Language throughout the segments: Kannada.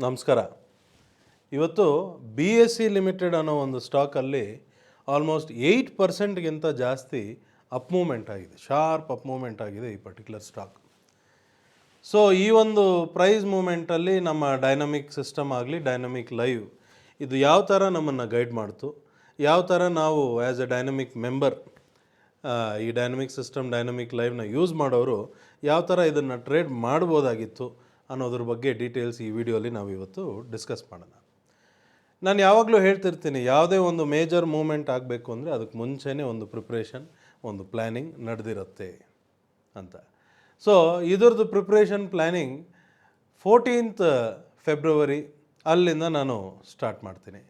ನಮಸ್ಕಾರ. ಇವತ್ತು ಬಿ ಎಸ್ ಸಿ ಲಿಮಿಟೆಡ್ ಅನ್ನೋ ಒಂದು ಸ್ಟಾಕಲ್ಲಿ ಆಲ್ಮೋಸ್ಟ್ 8% ಜಾಸ್ತಿ ಅಪ್ ಮೂವ್ಮೆಂಟ್ ಆಗಿದೆ, ಶಾರ್ಪ್ ಅಪ್ ಮೂವ್ಮೆಂಟ್ ಆಗಿದೆ ಈ ಪರ್ಟಿಕ್ಯುಲರ್ ಸ್ಟಾಕ್. ಸೊ ಈ ಒಂದು ಪ್ರೈಸ್ ಮೂವ್ಮೆಂಟಲ್ಲಿ ನಮ್ಮ ಡೈನಮಿಕ್ ಸಿಸ್ಟಮ್ ಆಗಲಿ, ಡೈನಮಿಕ್ ಲೈವ್ ಇದು ಯಾವ ಥರ ನಮ್ಮನ್ನು ಗೈಡ್ ಮಾಡ್ತು, ಯಾವ ಥರ ನಾವು ಆ್ಯಸ್ ಎ ಡೈನಮಿಕ್ ಮೆಂಬರ್ ಈ ಡೈನಮಿಕ್ ಸಿಸ್ಟಮ್, ಡೈನಮಿಕ್ ಲೈವ್ನ ಯೂಸ್ ಮಾಡೋರು ಯಾವ ಥರ ಇದನ್ನು ಟ್ರೇಡ್ ಮಾಡ್ಬೋದಾಗಿತ್ತು ಅನ್ನೋದ್ರ ಬಗ್ಗೆ ಡೀಟೇಲ್ಸ್ ಈ ವಿಡಿಯೋಲಿ ನಾವು ಇವತ್ತು ಡಿಸ್ಕಸ್ ಮಾಡೋಣ. ನಾನು ಯಾವಾಗಲೂ ಹೇಳ್ತಿರ್ತೀನಿ, ಯಾವುದೇ ಒಂದು ಮೇಜರ್ ಮೂವ್ಮೆಂಟ್ ಆಗಬೇಕು ಅಂದರೆ ಅದಕ್ಕೆ ಮುಂಚೆನೇ ಒಂದು ಪ್ರಿಪ್ರೇಷನ್, ಒಂದು ಪ್ಲ್ಯಾನಿಂಗ್ ನಡೆದಿರುತ್ತೆ ಅಂತ. ಸೊ ಇದ್ರದ್ದು ಪ್ರಿಪ್ರೇಷನ್ ಪ್ಲ್ಯಾನಿಂಗ್ 14th ಫೆಬ್ರವರಿ ಅಲ್ಲಿಂದ ನಾನು ಸ್ಟಾರ್ಟ್ ಮಾಡ್ತೀನಿ.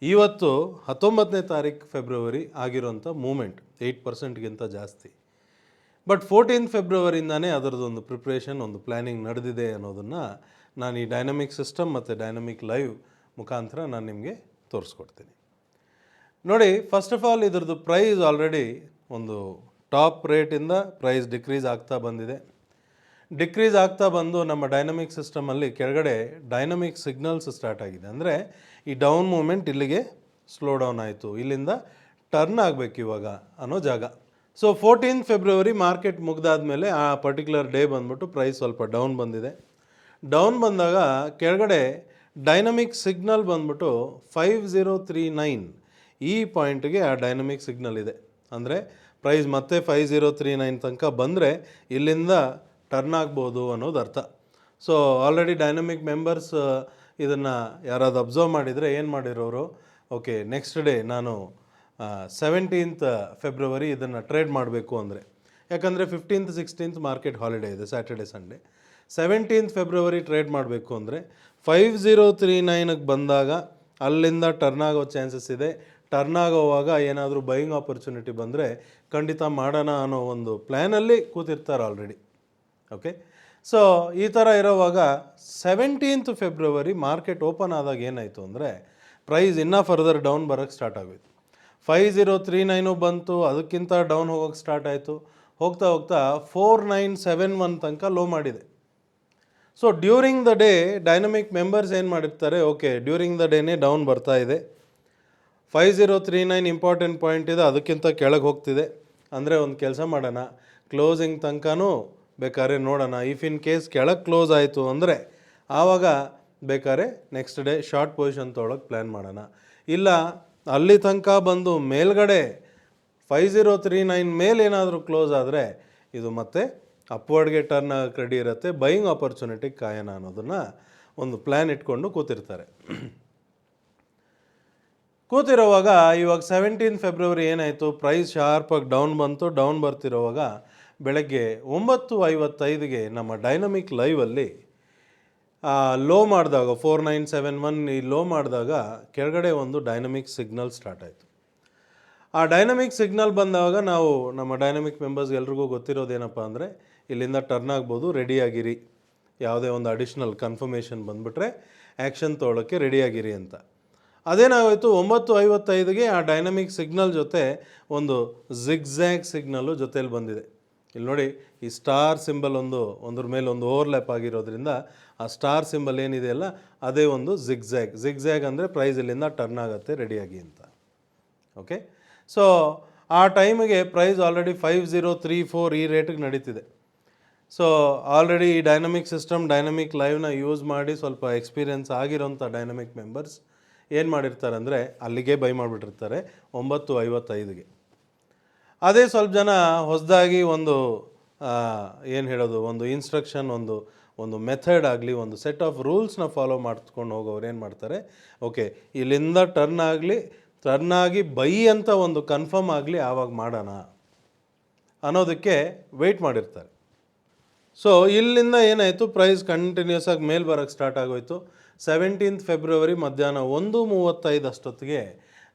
ಇವತ್ತು 19ನೇ ತಾರೀಕು ಫೆಬ್ರವರಿ ಆಗಿರೋಂಥ ಮೂಮೆಂಟ್ 8%ಗಿಂತ ಜಾಸ್ತಿ. ಬಟ್ 14th ಫೆಬ್ರವರಿಯಿಂದನೇ ಅದರದ್ದೊಂದು ಪ್ರಿಪ್ರೇಷನ್, ಒಂದು ಪ್ಲ್ಯಾನಿಂಗ್ ನಡೆದಿದೆ ಅನ್ನೋದನ್ನು ನಾನು ಈ ಡೈನಮಿಕ್ ಸಿಸ್ಟಮ್ ಮತ್ತು ಡೈನಮಿಕ್ ಲೈವ್ ಮುಖಾಂತರ ನಾನು ನಿಮಗೆ ತೋರಿಸ್ಕೊಡ್ತೀನಿ. ನೋಡಿ, ಫಸ್ಟ್ ಆಫ್ ಆಲ್ ಇದ್ರದ್ದು ಪ್ರೈಸ್ ಆಲ್ರೆಡಿ ಒಂದು ಟಾಪ್ ರೇಟಿಂದ ಪ್ರೈಸ್ ಡಿಕ್ರೀಸ್ ಆಗ್ತಾ ಬಂದಿದೆ. ಡಿಕ್ರೀಸ್ ಆಗ್ತಾ ಬಂದು ನಮ್ಮ ಡೈನಮಿಕ್ ಸಿಸ್ಟಮಲ್ಲಿ ಕೆಳಗಡೆ ಡೈನಮಿಕ್ ಸಿಗ್ನಲ್ಸ್ ಸ್ಟಾರ್ಟ್ ಆಗಿದೆ. ಅಂದರೆ ಈ ಡೌನ್ ಮೂಮೆಂಟ್ ಇಲ್ಲಿಗೆ ಸ್ಲೋ ಡೌನ್ ಆಯಿತು, ಇಲ್ಲಿಂದ ಟರ್ನ್ ಆಗಬೇಕು ಇವಾಗ ಅನ್ನೋ ಜಾಗ. ಸೊ 14th ಫೆಬ್ರವರಿ ಮಾರ್ಕೆಟ್ ಮುಗ್ದಾದ್ಮೇಲೆ ಆ ಪರ್ಟಿಕ್ಯುಲರ್ ಡೇ ಬಂದ್ಬಿಟ್ಟು ಪ್ರೈಸ್ ಸ್ವಲ್ಪ ಡೌನ್ ಬಂದಿದೆ. ಡೌನ್ ಬಂದಾಗ ಕೆಳಗಡೆ ಡೈನಮಿಕ್ ಸಿಗ್ನಲ್ ಬಂದ್ಬಿಟ್ಟು 5039 ಈ ಪಾಯಿಂಟ್ಗೆ ಆ ಡೈನಮಿಕ್ ಸಿಗ್ನಲ್ ಇದೆ. ಅಂದರೆ ಪ್ರೈಸ್ ಮತ್ತೆ 5039 ತನಕ ಬಂದರೆ ಇಲ್ಲಿಂದ ಟರ್ನ್ ಆಗ್ಬೋದು ಅನ್ನೋದು ಅರ್ಥ. ಸೊ ಆಲ್ರೆಡಿ ಡೈನಮಿಕ್ ಮೆಂಬರ್ಸ್ ಇದನ್ನು ಯಾರಾದ್ರು ಅಬ್ಸರ್ವ್ ಮಾಡಿದರೆ ಏನು ಮಾಡಿರೋರು, ಓಕೆ ನೆಕ್ಸ್ಟ್ ಡೇ ನಾನು 17th ಫೆಬ್ರವರಿ ಇದನ್ನು ಟ್ರೇಡ್ ಮಾಡಬೇಕು ಅಂದರೆ, ಯಾಕಂದರೆ 15th 16th ಮಾರ್ಕೆಟ್ ಹಾಲಿಡೇ ಇದೆ, Saturday Sunday. 17th February trade ಮಾಡಬೇಕು ಅಂದರೆ 5039ಗೆ ಬಂದಾಗ ಅಲ್ಲಿಂದ ಟರ್ನ್ ಆಗೋ ಚಾನ್ಸಸ್ ಇದೆ. ಟರ್ನ್ ಆಗೋವಾಗ ಏನಾದರೂ ಬೈಯಿಂಗ್ ಆಪರ್ಚುನಿಟಿ ಬಂದರೆ ಖಂಡಿತ ಮಾಡೋಣ ಅನ್ನೋ ಒಂದು ಪ್ಲ್ಯಾನಲ್ಲಿ ಕೂತಿರ್ತಾರೆ ಆಲ್ರೆಡಿ. ಓಕೆ, ಸೊ ಈ ಥರ ಇರೋವಾಗ 17th ಫೆಬ್ರವರಿ ಮಾರ್ಕೆಟ್ ಓಪನ್ ಆದಾಗ ಏನಾಯಿತು ಅಂದರೆ ಪ್ರೈಸ್ ಇನ್ನೂ ಫರ್ದರ್ ಡೌನ್ ಬರೋಕ್ಕೆ ಸ್ಟಾರ್ಟ್ ಆಗೋಯಿತು. 5039 ಬಂತು, ಅದಕ್ಕಿಂತ ಡೌನ್ ಹೋಗೋಕ್ಕೆ ಸ್ಟಾರ್ಟ್ ಆಯಿತು. ಹೋಗ್ತಾ ಹೋಗ್ತಾ 4971 ತನಕ ಲೋ ಮಾಡಿದೆ. So during the day dynamic members ಏನು ಮಾಡಿರ್ತಾರೆ, ಓಕೆ ಡ್ಯೂರಿಂಗ್ ದ ಡೇನೇ ಡೌನ್ ಬರ್ತಾ ಇದೆ, 5039 ಇಂಪಾರ್ಟೆಂಟ್ ಪಾಯಿಂಟ್ ಇದೆ, ಅದಕ್ಕಿಂತ ಕೆಳಗೆ ಹೋಗ್ತಿದೆ. ಅಂದರೆ ಒಂದು ಕೆಲಸ ಮಾಡೋಣ, ಕ್ಲೋಸಿಂಗ್ ತನಕನೂ ಬೇಕಾದ್ರೆ ನೋಡೋಣ. ಇಫ್ ಇನ್ ಕೇಸ್ ಕೆಳಗೆ ಕ್ಲೋಸ್ ಆಯಿತು ಅಂದರೆ ಆವಾಗ ಬೇಕಾದ್ರೆ ನೆಕ್ಸ್ಟ್ ಡೇ ಶಾರ್ಟ್ ಪೊಸಿಷನ್ ತೊಗೊಳಕ್ಕೆ ಪ್ಲ್ಯಾನ್ ಮಾಡೋಣ. ಇಲ್ಲ ಅಲ್ಲಿ ತನಕ ಬಂದು ಮೇಲ್ಗಡೆ 5039 ಮೇಲೇನಾದರೂ ಕ್ಲೋಸ್ ಆದರೆ ಇದು ಮತ್ತೆ ಅಪ್ವರ್ಡ್ಗೆ ಟರ್ನ್ ಆಗಕ್ಕೆ ರೆಡಿ ಇರುತ್ತೆ, ಬೈಯಿಂಗ್ ಆಪರ್ಚುನಿಟಿ ಕಾಯೋಣ ಅನ್ನೋದನ್ನು ಒಂದು ಪ್ಲ್ಯಾನ್ ಇಟ್ಕೊಂಡು ಕೂತಿರ್ತಾರೆ. ಕೂತಿರೋವಾಗ ಇವಾಗ 17th ಫೆಬ್ರವರಿ ಏನಾಯಿತು, ಪ್ರೈಸ್ ಶಾರ್ಪಾಗಿ ಡೌನ್ ಬಂತು. ಡೌನ್ ಬರ್ತಿರೋವಾಗ ಬೆಳಗ್ಗೆ 9:55ಗೆ ನಮ್ಮ ಡೈನಮಿಕ್ ಲೈವಲ್ಲಿ ಲೋ ಮಾಡಿದಾಗ 4971 ಈ ಲೋ ಮಾಡಿದಾಗ ಕೆಳಗಡೆ ಒಂದು ಡೈನಮಿಕ್ ಸಿಗ್ನಲ್ ಸ್ಟಾರ್ಟ್ ಆಯಿತು. ಆ ಡೈನಮಿಕ್ ಸಿಗ್ನಲ್ ಬಂದಾಗ ನಾವು ನಮ್ಮ ಡೈನಮಿಕ್ ಮೆಂಬರ್ಸ್ಗೆ ಎಲ್ರಿಗೂ ಗೊತ್ತಿರೋದೇನಪ್ಪ ಅಂದರೆ ಇಲ್ಲಿಂದ ಟರ್ನ್ ಆಗ್ಬೋದು, ರೆಡಿಯಾಗಿರಿ, ಯಾವುದೇ ಒಂದು ಅಡಿಷ್ನಲ್ ಕನ್ಫರ್ಮೇಷನ್ ಬಂದುಬಿಟ್ರೆ ಆ್ಯಕ್ಷನ್ ತೊಗೊಳಕ್ಕೆ ರೆಡಿಯಾಗಿರಿ ಅಂತ. ಅದೇನಾಗೋಯಿತು, 9:55ಗೆ ಆ ಡೈನಮಿಕ್ ಸಿಗ್ನಲ್ ಜೊತೆ ಒಂದು ಜಿಗ್ಜ್ಯಾಗ್ ಸಿಗ್ನಲ್ಲು ಜೊತೇಲಿ ಬಂದಿದೆ. ಇಲ್ಲಿ ನೋಡಿ, ಈ ಸ್ಟಾರ್ ಸಿಂಬಲ್ ಒಂದ್ರ ಮೇಲೆ ಒಂದು ಓವರ್ಲ್ಯಾಪ್ ಆಗಿರೋದ್ರಿಂದ ಆ ಸ್ಟಾರ್ ಸಿಂಬಲ್ ಏನಿದೆಯಲ್ಲ ಅದೇ ಒಂದು ಜಿಗ್ಜ್ಯಾಗ್ ಅಂದರೆ ಪ್ರೈಸ್ ಇಲ್ಲಿಂದ ಟರ್ನ್ ಆಗುತ್ತೆ, ರೆಡಿಯಾಗಿ ಅಂತ. ಓಕೆ, ಸೊ ಆ ಟೈಮಿಗೆ ಪ್ರೈಸ್ ಆಲ್ರೆಡಿ 5034 ಈ ರೇಟಿಗೆ ನಡೀತಿದೆ. ಸೊ ಆಲ್ರೆಡಿ ಈ ಡೈನಮಿಕ್ ಸಿಸ್ಟಮ್, ಡೈನಮಿಕ್ ಲೈವ್ನ ಯೂಸ್ ಮಾಡಿ ಸ್ವಲ್ಪ ಎಕ್ಸ್ಪೀರಿಯನ್ಸ್ ಆಗಿರೋಂಥ ಡೈನಮಿಕ್ ಮೆಂಬರ್ಸ್ ಏನು ಮಾಡಿರ್ತಾರೆ ಅಂದರೆ ಅಲ್ಲಿಗೆ ಬೈ ಮಾಡಿಬಿಟ್ಟಿರ್ತಾರೆ 9:55ಗೆ. ಅದೇ ಸ್ವಲ್ಪ ಜನ ಹೊಸದಾಗಿ ಒಂದು ಏನು ಹೇಳೋದು, ಒಂದು ಇನ್ಸ್ಟ್ರಕ್ಷನ್, ಒಂದು ಮೆಥಡ್ ಆಗಲಿ, ಒಂದು ಸೆಟ್ ಆಫ್ ರೂಲ್ಸ್ನ ಫಾಲೋ ಮಾಡ್ಕೊಂಡು ಹೋಗೋರು ಏನು ಮಾಡ್ತಾರೆ, ಓಕೆ ಇಲ್ಲಿಂದ ಟರ್ನ್ ಆಗಿ ಬೈ ಅಂತ ಒಂದು ಕನ್ಫರ್ಮ್ ಆಗಲಿ ಆವಾಗ ಮಾಡೋಣ ಅನ್ನೋದಕ್ಕೆ ವೆಯ್ಟ್ ಮಾಡಿರ್ತಾರೆ. ಸೊ ಇಲ್ಲಿಂದ ಏನಾಯಿತು, ಪ್ರೈಸ್ ಕಂಟಿನ್ಯೂಸ್ ಆಗಿ ಮೇಲೆ ಬರೋಕ್ಕೆ ಸ್ಟಾರ್ಟ್ ಆಗೋಯಿತು. 17th ಫೆಬ್ರವರಿ ಮಧ್ಯಾಹ್ನ 1:35 ಅಷ್ಟೊತ್ತಿಗೆ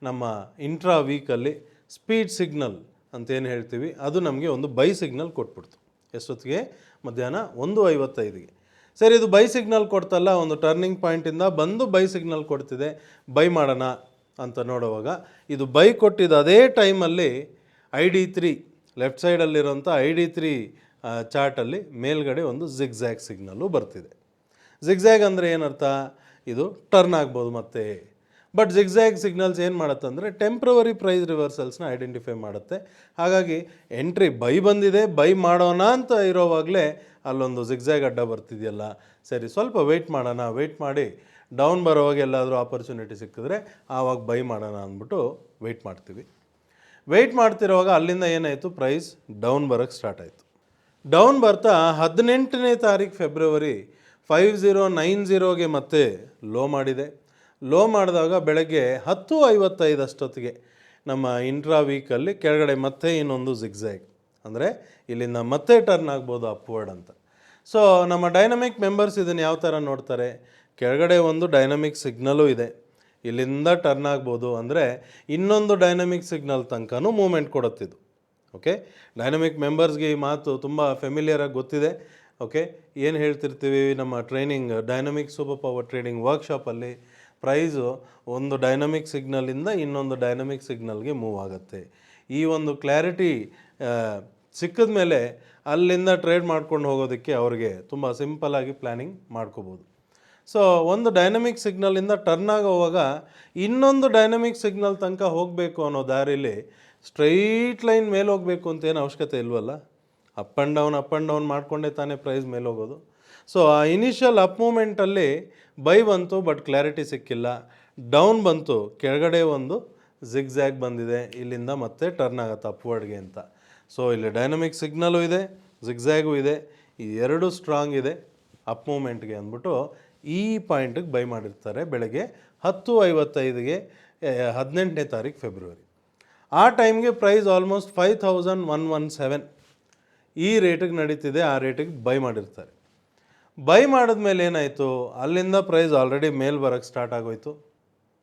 ನಮ್ಮ ಇಂಟ್ರಾ ವೀಕಲ್ಲಿ ಸ್ಪೀಡ್ ಸಿಗ್ನಲ್ ಅಂತೇನು ಹೇಳ್ತೀವಿ ಅದು ನಮಗೆ ಒಂದು ಬೈ ಸಿಗ್ನಲ್ ಕೊಟ್ಬಿಡ್ತು. ಎಷ್ಟೊತ್ತಿಗೆ? ಮಧ್ಯಾಹ್ನ 1:55ಗೆ. ಸರಿ, ಇದು ಬೈ ಸಿಗ್ನಲ್ ಕೊಡ್ತಲ್ಲ, ಒಂದು ಟರ್ನಿಂಗ್ ಪಾಯಿಂಟಿಂದ ಬಂದು ಬೈ ಸಿಗ್ನಲ್ ಕೊಡ್ತಿದೆ, ಬೈ ಮಾಡೋಣ ಅಂತ ನೋಡುವಾಗ ಇದು ಬೈ ಕೊಟ್ಟಿದ್ದು ಅದೇ ಟೈಮಲ್ಲಿ ID3 ಲೆಫ್ಟ್ ಸೈಡಲ್ಲಿರೋಂಥ ID3 ಚಾರ್ಟಲ್ಲಿ ಮೇಲ್ಗಡೆ ಒಂದು ಜಿಗ್ಜ್ಯಾಗ್ ಸಿಗ್ನಲ್ಲು ಬರ್ತಿದೆ. ಜಿಗ್ಜ್ಯಾಗ್ ಅಂದರೆ ಏನರ್ಥ, ಇದು ಟರ್ನ್ ಆಗ್ಬೋದು ಮತ್ತೆ. ಬಟ್ ಜಿಗ್ಜ್ಯಾಗ್ ಸಿಗ್ನಲ್ಸ್ ಏನು ಮಾಡುತ್ತೆ ಅಂದರೆ ಟೆಂಪ್ರವರಿ ಪ್ರೈಸ್ ರಿವರ್ಸಲ್ಸ್ನ ಐಡೆಂಟಿಫೈ ಮಾಡುತ್ತೆ. ಹಾಗಾಗಿ ಎಂಟ್ರಿ ಬೈ ಬಂದಿದೆ, ಬೈ ಮಾಡೋಣ ಅಂತ ಇರೋವಾಗಲೇ ಅಲ್ಲೊಂದು ಜಿಗ್ಜ್ಯಾಗ್ ಅಡ್ಡ ಬರ್ತಿದೆಯಲ್ಲ, ಸರಿ ಸ್ವಲ್ಪ ವೆಯ್ಟ್ ಮಾಡೋಣ, ವೆಯ್ಟ್ ಮಾಡಿ ಡೌನ್ ಬರೋವಾಗ ಎಲ್ಲಾದರೂ ಆಪರ್ಚುನಿಟಿ ಸಿಕ್ಕಿದ್ರೆ ಆವಾಗ ಬೈ ಮಾಡೋಣ ಅಂದ್ಬಿಟ್ಟು ವೆಯ್ಟ್ ಮಾಡ್ತೀವಿ. ವೆಯ್ಟ್ ಮಾಡ್ತಿರೋವಾಗ ಅಲ್ಲಿಂದ ಏನಾಯಿತು, ಪ್ರೈಸ್ ಡೌನ್ ಬರೋಕ್ಕೆ ಸ್ಟಾರ್ಟ್ ಆಯಿತು. ಡೌನ್ ಬರ್ತಾ 18ನೇ ತಾರೀಕು ಫೆಬ್ರವರಿ 5090ಗೆ ಮತ್ತೆ ಲೋ ಮಾಡಿದೆ. ಲೋ ಮಾಡಿದಾಗ ಬೆಳಗ್ಗೆ 10:55 ಅಷ್ಟೊತ್ತಿಗೆ ನಮ್ಮ ಇಂಟ್ರಾ ವೀಕಲ್ಲಿ ಕೆಳಗಡೆ ಮತ್ತೆ ಇನ್ನೊಂದು ಜಿಗ್ಜ್ಯಾಗ್, ಅಂದರೆ ಇಲ್ಲಿಂದ ಮತ್ತೆ ಟರ್ನ್ ಆಗ್ಬೋದು ಅಪ್ವರ್ಡ್ ಅಂತ. ಸೊ ನಮ್ಮ ಡೈನಮಿಕ್ ಮೆಂಬರ್ಸ್ ಇದನ್ನು ಯಾವ ಥರ ನೋಡ್ತಾರೆ, ಕೆಳಗಡೆ ಒಂದು ಡೈನಮಿಕ್ ಸಿಗ್ನಲು ಇದೆ, ಇಲ್ಲಿಂದ ಟರ್ನ್ ಆಗ್ಬೋದು ಅಂದರೆ ಇನ್ನೊಂದು ಡೈನಮಿಕ್ ಸಿಗ್ನಲ್ ತನಕನೂ ಮೂಮೆಂಟ್ ಕೊಡುತ್ತಿದ್ದು. ಓಕೆ, ಡೈನಮಿಕ್ ಮೆಂಬರ್ಸ್ಗೆ ಈ ಮಾತು ತುಂಬ ಫೆಮಿಲಿಯರಾಗಿ ಗೊತ್ತಿದೆ. ಓಕೆ, ಏನು ಹೇಳ್ತಿರ್ತೀವಿ ನಮ್ಮ training dynamic super power trading ವರ್ಕ್ಶಾಪಲ್ಲಿ, ಪ್ರೈಸು ಒಂದು ಡೈನಮಿಕ್ ಸಿಗ್ನಲಿಂದ ಇನ್ನೊಂದು ಡೈನಮಿಕ್ ಸಿಗ್ನಲ್ಗೆ ಮೂವ್ ಆಗುತ್ತೆ. ಈ ಒಂದು ಕ್ಲಾರಿಟಿ ಸಿಕ್ಕಿದ ಮೇಲೆ ಅಲ್ಲಿಂದ ಟ್ರೇಡ್ ಮಾಡ್ಕೊಂಡು ಹೋಗೋದಕ್ಕೆ ಅವ್ರಿಗೆ ತುಂಬ ಸಿಂಪಲ್ಲಾಗಿ ಪ್ಲ್ಯಾನಿಂಗ್ ಮಾಡ್ಕೋಬೋದು. ಸೊ ಒಂದು ಡೈನಮಿಕ್ ಸಿಗ್ನಲಿಂದ ಟರ್ನ್ ಆಗೋವಾಗ ಇನ್ನೊಂದು ಡೈನಮಿಕ್ ಸಿಗ್ನಲ್ ತನಕ ಹೋಗಬೇಕು ಅನ್ನೋ ದಾರಿಲಿ ಸ್ಟ್ರೈಟ್ ಲೈನ್ ಮೇಲೆ ಹೋಗಬೇಕು ಅಂತ ಏನು ಅವಶ್ಯಕತೆ ಇಲ್ವಲ್ಲ, ಅಪ್ ಆ್ಯಂಡ್ ಡೌನ್ ಮಾಡಿಕೊಂಡೇ ತಾನೇ ಪ್ರೈಸ್ ಮೇಲೆ ಹೋಗೋದು. ಸೊ ಆ ಇನಿಷಿಯಲ್ ಅಪ್ ಮೂಮೆಂಟಲ್ಲಿ ಬೈ ಬಂತು, ಬಟ್ ಕ್ಲಾರಿಟಿ ಸಿಕ್ಕಿಲ್ಲ. ಡೌನ್ ಬಂತು, ಕೆಳಗಡೆ ಒಂದು ಜಿಗ್ಜ್ಯಾಗ್ ಬಂದಿದೆ, ಇಲ್ಲಿಂದ ಮತ್ತೆ ಟರ್ನ್ ಆಗುತ್ತೆ ಅಪ್ವರ್ಡ್ಗೆ ಅಂತ. ಸೊ ಇಲ್ಲಿ ಡೈನಮಿಕ್ ಸಿಗ್ನಲು ಇದೆ, ಜಿಗ್ಜ್ಯಾಗೂ ಇದೆ, ಈ ಎರಡು ಸ್ಟ್ರಾಂಗ್ ಇದೆ ಅಪ್ ಮೂಮೆಂಟ್ಗೆ ಅಂದ್ಬಿಟ್ಟು ಈ ಪಾಯಿಂಟಿಗೆ ಬೈ ಮಾಡಿರ್ತಾರೆ ಬೆಳಗ್ಗೆ 10:55ಗೆ 18ನೇ ತಾರೀಕು ಫೆಬ್ರವರಿ. ಆ ಟೈಮ್ಗೆ ಪ್ರೈಸ್ ಆಲ್ಮೋಸ್ಟ್ 5117 ಈ ರೇಟಿಗೆ ನಡೀತಿದೆ, ಆ ರೇಟಿಗೆ ಬೈ ಮಾಡಿರ್ತಾರೆ. ಬೈ ಮಾಡಿದ್ಮೇಲೆ ಏನಾಯಿತು, ಅಲ್ಲಿಂದ ಪ್ರೈಸ್ ಆಲ್ರೆಡಿ ಮೇಲ್ ಬರೋಕ್ಕೆ ಸ್ಟಾರ್ಟ್ ಆಗೋಯ್ತು.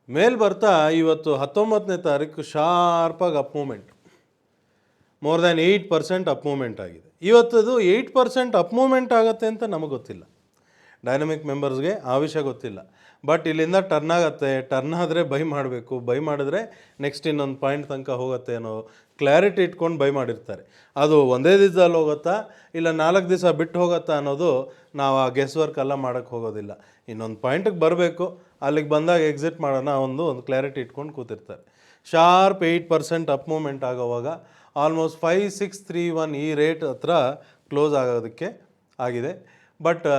ಮೇಲ್ ಬರ್ತಾ ಇವತ್ತು 19ನೇ ತಾರೀಕು ಶಾರ್ಪಾಗಿ up movement, more than 8% up movement ಆಗಿದೆ. ಇವತ್ತದು 8% ಅಪ್ ಮೂಮೆಂಟ್ ಆಗುತ್ತೆ ಅಂತ ನಮಗೆ ಗೊತ್ತಿಲ್ಲ, ಡೈನಮಿಕ್ ಮೆಂಬರ್ಸ್ಗೆ ಆ ವಿಷಯ ಗೊತ್ತಿಲ್ಲ. ಬಟ್ ಇಲ್ಲಿಂದ ಟರ್ನ್ ಆಗುತ್ತೆ, ಟರ್ನ್ ಆದರೆ ಬೈ ಮಾಡಬೇಕು, ಬೈ ಮಾಡಿದ್ರೆ ನೆಕ್ಸ್ಟ್ ಇನ್ನೊಂದು ಪಾಯಿಂಟ್ ತನಕ ಹೋಗುತ್ತೆ ಅನ್ನೋ ಕ್ಲಾರಿಟಿ ಇಟ್ಕೊಂಡು ಬೈ ಮಾಡಿರ್ತಾರೆ. ಅದು ಒಂದೇ ದಿವಸದಲ್ಲಿ ಹೋಗುತ್ತಾ ಇಲ್ಲ 4 ದಿವಸ ಬಿಟ್ಟು ಹೋಗುತ್ತಾ ಅನ್ನೋದು ನಾವು ಆ ಗೆಸ್ ವರ್ಕ್ ಎಲ್ಲ ಮಾಡೋಕ್ಕೆ ಹೋಗೋದಿಲ್ಲ. ಇನ್ನೊಂದು ಪಾಯಿಂಟಿಗೆ ಬರಬೇಕು, ಅಲ್ಲಿಗೆ ಬಂದಾಗ ಎಕ್ಸಿಟ್ ಮಾಡೋಣ ಒಂದು ಕ್ಲಾರಿಟಿ ಇಟ್ಕೊಂಡು ಕೂತಿರ್ತಾರೆ. ಶಾರ್ಪ್ 8% ಅಪ್ ಮೂಮೆಂಟ್ ಆಗೋವಾಗ ಆಲ್ಮೋಸ್ಟ್ 5631 ಈ ರೇಟ್ ಹತ್ರ ಕ್ಲೋಸ್ ಆಗೋದಕ್ಕೆ ಆಗಿದೆ. ಬಟ್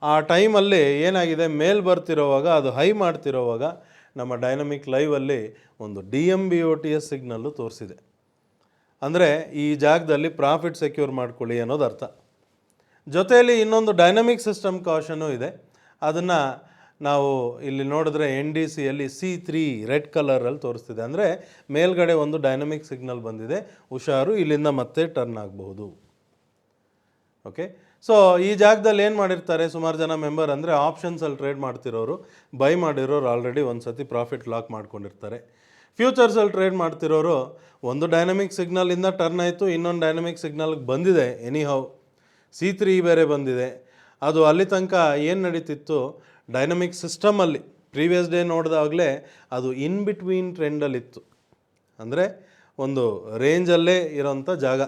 ಆ ಟೈಮಲ್ಲಿ ಏನಾಗಿದೆ, ಮೇಲ್ ಬರ್ತಿರೋವಾಗ ಅದು ಹೈ ಮಾಡ್ತಿರೋವಾಗ ನಮ್ಮ ಡೈನಮಿಕ್ ಲೈವಲ್ಲಿ ಒಂದು DMBOTS ಸಿಗ್ನಲ್ಲು ತೋರಿಸಿದೆ. ಅಂದರೆ ಈ ಜಾಗದಲ್ಲಿ ಪ್ರಾಫಿಟ್ ಸೆಕ್ಯೂರ್ ಮಾಡ್ಕೊಳ್ಳಿ ಅನ್ನೋದು ಅರ್ಥ. ಜೊತೆಯಲ್ಲಿ ಇನ್ನೊಂದು ಡೈನಮಿಕ್ ಸಿಸ್ಟಮ್ ಕಾಷನು ಇದೆ, ಅದನ್ನು ನಾವು ಇಲ್ಲಿ ನೋಡಿದ್ರೆ NDCಯಲ್ಲಿ C3 ರೆಡ್ ಕಲರಲ್ಲಿ ತೋರಿಸ್ತಿದೆ. ಅಂದರೆ ಮೇಲ್ಗಡೆ ಒಂದು ಡೈನಮಿಕ್ ಸಿಗ್ನಲ್ ಬಂದಿದೆ, ಹುಷಾರು, ಇಲ್ಲಿಂದ ಮತ್ತೆ ಟರ್ನ್ ಆಗಬಹುದು. ಓಕೆ, ಸೊ ಈ ಜಾಗದಲ್ಲಿ ಏನು ಮಾಡಿರ್ತಾರೆ ಸುಮಾರು ಜನ ಮೆಂಬರ್ ಅಂದರೆ ಆಪ್ಷನ್ಸಲ್ಲಿ ಟ್ರೇಡ್ ಮಾಡ್ತಿರೋರು, ಬೈ ಮಾಡಿರೋರು ಆಲ್ರೆಡಿ ಒಂದು ಸತಿ ಪ್ರಾಫಿಟ್ ಲಾಕ್ ಮಾಡ್ಕೊಂಡಿರ್ತಾರೆ. ಫ್ಯೂಚರ್ಸಲ್ಲಿ ಟ್ರೇಡ್ ಮಾಡ್ತಿರೋರು ಒಂದು ಡೈನಮಿಕ್ ಸಿಗ್ನಲಿಂದ ಟರ್ನ್ ಆಯಿತು, ಇನ್ನೊಂದು ಡೈನಮಿಕ್ ಸಿಗ್ನಲ್ಗೆ ಬಂದಿದೆ, ಎನಿಹೌ C3 ಬೇರೆ ಬಂದಿದೆ. ಅದು ಅಲ್ಲಿ ತನಕ ಏನು ನಡೀತಿತ್ತು ಡೈನಮಿಕ್ ಸಿಸ್ಟಮಲ್ಲಿ ಪ್ರೀವಿಯಸ್ ಡೇ ನೋಡಿದಾಗಲೇ ಅದು ಇನ್ ಬಿಟ್ವೀನ್ ಟ್ರೆಂಡಲ್ಲಿತ್ತು, ಅಂದರೆ ಒಂದು ರೇಂಜಲ್ಲೇ ಇರೋಂಥ ಜಾಗ.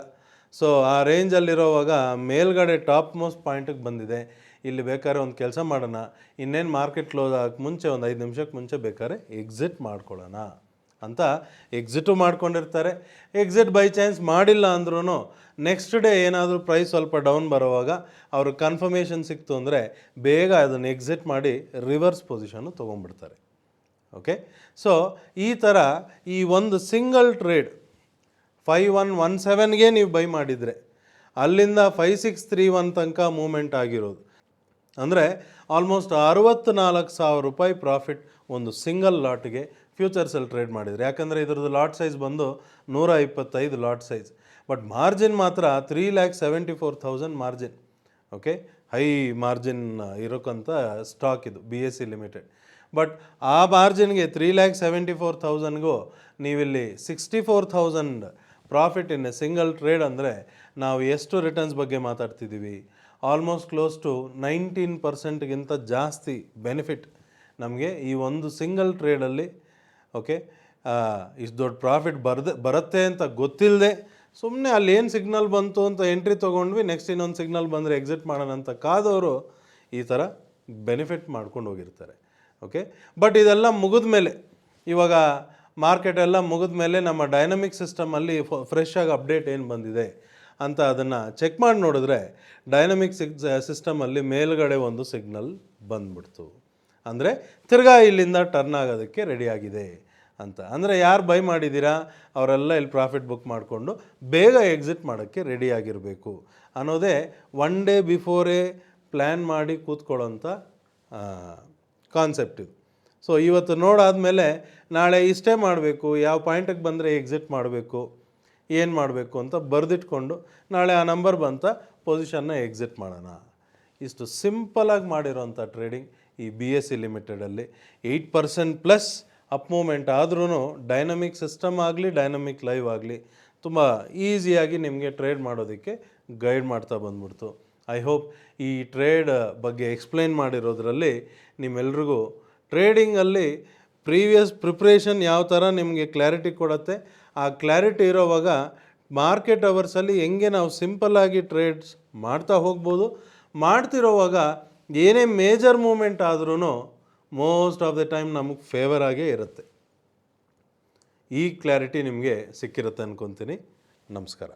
ಸೊ ಆ ರೇಂಜಲ್ಲಿರೋವಾಗ ಮೇಲ್ಗಡೆ ಟಾಪ್ ಮೋಸ್ಟ್ ಪಾಯಿಂಟಿಗೆ ಬಂದಿದೆ. ಇಲ್ಲಿ ಬೇಕಾದ್ರೆ ಒಂದು ಕೆಲಸ ಮಾಡೋಣ, ಇನ್ನೇನು ಮಾರ್ಕೆಟ್ ಕ್ಲೋಸ್ ಆಗೋಕ್ಕೆ ಮುಂಚೆ ಒಂದು 5 ನಿಮಿಷಕ್ಕೆ ಮುಂಚೆ ಬೇಕಾದ್ರೆ ಎಕ್ಸಿಟ್ ಮಾಡ್ಕೊಳ್ಳೋಣ ಅಂತ ಎಕ್ಸಿಟು ಮಾಡ್ಕೊಂಡಿರ್ತಾರೆ. ಎಕ್ಸಿಟ್ ಬೈ ಚಾನ್ಸ್ ಮಾಡಿಲ್ಲ ಅಂದ್ರೂ ನೆಕ್ಸ್ಟ್ ಡೇ ಏನಾದರೂ ಪ್ರೈಸ್ ಸ್ವಲ್ಪ ಡೌನ್ ಬರೋವಾಗ ಅವ್ರಿಗೆ ಕನ್ಫರ್ಮೇಷನ್ ಸಿಕ್ತು ಅಂದರೆ ಬೇಗ ಅದನ್ನು ಎಕ್ಸಿಟ್ ಮಾಡಿ ರಿವರ್ಸ್ ಪೊಸಿಷನ್ನು ತೊಗೊಂಡ್ಬಿಡ್ತಾರೆ. ಓಕೆ, ಸೊ ಈ ಥರ ಈ ಒಂದು ಸಿಂಗಲ್ ಟ್ರೇಡ್ 5117ಗೆ ನೀವು ಬೈ ಮಾಡಿದರೆ ಅಲ್ಲಿಂದ 5631 ತನಕ ಮೂಮೆಂಟ್ ಆಗಿರೋದು, ಅಂದರೆ ಆಲ್ಮೋಸ್ಟ್ 64,000 ರೂಪಾಯಿ ಪ್ರಾಫಿಟ್ ಒಂದು ಸಿಂಗಲ್ ಲಾಟ್ಗೆ ಫ್ಯೂಚರ್ಸಲ್ಲಿ ಟ್ರೇಡ್ ಮಾಡಿದರೆ. ಯಾಕಂದರೆ ಇದ್ರದ್ದು ಲಾಟ್ ಸೈಜ್ ಬಂದು 125 ಲಾಟ್ ಸೈಜ್, ಬಟ್ ಮಾರ್ಜಿನ್ ಮಾತ್ರ 3,74,000 ಮಾರ್ಜಿನ್. ಓಕೆ, ಹೈ ಮಾರ್ಜಿನ್ ಇರೋಕ್ಕಂಥ ಸ್ಟಾಕ್ ಇದು BSE ಲಿಮಿಟೆಡ್. ಬಟ್ ಆ ಮಾರ್ಜಿನ್ಗೆ 3,74,000ಗೂ ನೀವಿಲ್ಲಿ 64,000 profit in a single trade ಅಂದರೆ ನಾವು ಎಷ್ಟು ರಿಟರ್ನ್ಸ್ ಬಗ್ಗೆ ಮಾತಾಡ್ತಿದ್ದೀವಿ, ಆಲ್ಮೋಸ್ಟ್ ಕ್ಲೋಸ್ ಟು 19%ಗಿಂತ ಜಾಸ್ತಿ ಬೆನಿಫಿಟ್ ನಮಗೆ ಈ ಒಂದು ಸಿಂಗಲ್ ಟ್ರೇಡಲ್ಲಿ. ಓಕೆ, ಇಷ್ಟು ದೊಡ್ಡ ಪ್ರಾಫಿಟ್ ಬರುತ್ತೆ ಅಂತ ಗೊತ್ತಿಲ್ಲದೆ ಸುಮ್ಮನೆ ಅಲ್ಲಿ ಏನು ಸಿಗ್ನಲ್ ಬಂತು ಅಂತ ಎಂಟ್ರಿ ತೊಗೊಂಡ್ವಿ, ನೆಕ್ಸ್ಟ್ ಇನ್ನೊಂದು ಸಿಗ್ನಲ್ ಬಂದರೆ ಎಕ್ಸಿಟ್ ಮಾಡೋಣ ಅಂತ ಕಾದವರು ಈ ಥರ ಬೆನಿಫಿಟ್ ಮಾಡ್ಕೊಂಡು ಹೋಗಿರ್ತಾರೆ. ಓಕೆ, ಬಟ್ ಇದೆಲ್ಲ ಮುಗಿದ ಮೇಲೆ, ಇವಾಗ ಮಾರ್ಕೆಟ್ ಎಲ್ಲ ಮುಗಿದ ಮೇಲೆ ನಮ್ಮ ಡೈನಮಿಕ್ ಸಿಸ್ಟಮಲ್ಲಿ ಫ್ರೆಶ್ ಆಗಿ ಅಪ್ಡೇಟ್ ಏನು ಬಂದಿದೆ ಅಂತ ಅದನ್ನು ಚೆಕ್ ಮಾಡಿ ನೋಡಿದ್ರೆ ಡೈನಮಿಕ್ ಸಿಸ್ಟಮಲ್ಲಿ ಮೇಲ್ಗಡೆ ಒಂದು ಸಿಗ್ನಲ್ ಬಂದ್ಬಿಡ್ತು. ಅಂದರೆ ತಿರ್ಗಾ ಇಲ್ಲಿಂದ ಟರ್ನ್ ಆಗೋದಕ್ಕೆ ರೆಡಿಯಾಗಿದೆ ಅಂತ. ಅಂದರೆ ಯಾರು ಬೈ ಮಾಡಿದ್ದೀರಾ ಅವರೆಲ್ಲ ಇಲ್ಲಿ ಪ್ರಾಫಿಟ್ ಬುಕ್ ಮಾಡಿಕೊಂಡು ಬೇಗ ಎಕ್ಸಿಟ್ ಮಾಡೋಕ್ಕೆ ರೆಡಿಯಾಗಿರಬೇಕು ಅನ್ನೋದೇ ಒನ್ ಡೇ ಬಿಫೋರೇ ಪ್ಲ್ಯಾನ್ ಮಾಡಿ ಕೂತ್ಕೊಳ್ಳೋಂಥ ಕಾನ್ಸೆಪ್ಟ್ ಇದು. ಸೊ ಇವತ್ತು ನೋಡಾದಮೇಲೆ ನಾಳೆ ಇಷ್ಟೇ ಮಾಡಬೇಕು, ಯಾವ ಪಾಯಿಂಟಿಗೆ ಬಂದರೆ ಎಕ್ಸಿಟ್ ಮಾಡಬೇಕು, ಏನು ಮಾಡಬೇಕು ಅಂತ ಬರೆದಿಟ್ಕೊಂಡು ನಾಳೆ ಆ ನಂಬರ್ ಬಂತ ಪೊಸಿಷನ್ನ ಎಕ್ಸಿಟ್ ಮಾಡೋಣ. ಇಷ್ಟು ಸಿಂಪಲಾಗಿ ಮಾಡಿರೋಂಥ ಟ್ರೇಡಿಂಗ್ ಈ BSE ಲಿಮಿಟೆಡಲ್ಲಿ 8% ಅಪ್ ಮೂಮೆಂಟ್ ಆದ್ರೂ ಡೈನಮಿಕ್ ಸಿಸ್ಟಮ್ ಆಗಲಿ ಡೈನಮಿಕ್ ಲೈವ್ ಆಗಲಿ ತುಂಬ ಈಸಿಯಾಗಿ ನಿಮಗೆ ಟ್ರೇಡ್ ಮಾಡೋದಕ್ಕೆ ಗೈಡ್ ಮಾಡ್ತಾ ಬಂದ್ಬಿಡ್ತು. ಐ ಹೋಪ್ ಈ ಟ್ರೇಡ್ ಬಗ್ಗೆ ಎಕ್ಸ್ಪ್ಲೈನ್ ಮಾಡಿರೋದ್ರಲ್ಲಿ ನಿಮ್ಮೆಲ್ರಿಗೂ ಟ್ರೇಡಿಂಗಲ್ಲಿ ಪ್ರೀವಿಯಸ್ ಪ್ರಿಪ್ರೇಷನ್ ಯಾವ ಥರ ನಿಮಗೆ ಕ್ಲಾರಿಟಿ ಕೊಡುತ್ತೆ, ಆ ಕ್ಲಾರಿಟಿ ಇರೋವಾಗ ಮಾರ್ಕೆಟ್ ಅವರ್ಸಲ್ಲಿ ಹೆಂಗೆ ನಾವು ಸಿಂಪಲ್ಲಾಗಿ ಟ್ರೇಡ್ಸ್ ಮಾಡ್ತಾ ಹೋಗ್ಬೋದು. ಮಾಡ್ತಿರೋವಾಗ ಏನೇ ಮೇಜರ್ ಮೂಮೆಂಟ್ ಆದ್ರೂ ಮೋಸ್ಟ್ ಆಫ್ ದ ಟೈಮ್ ನಮಗೆ ಫೇವರ್ ಆಗೇ ಇರುತ್ತೆ. ಈ ಕ್ಲಾರಿಟಿ ನಿಮಗೆ ಸಿಕ್ಕಿರುತ್ತೆ ಅಂದ್ಕೊತೀನಿ. ನಮಸ್ಕಾರ.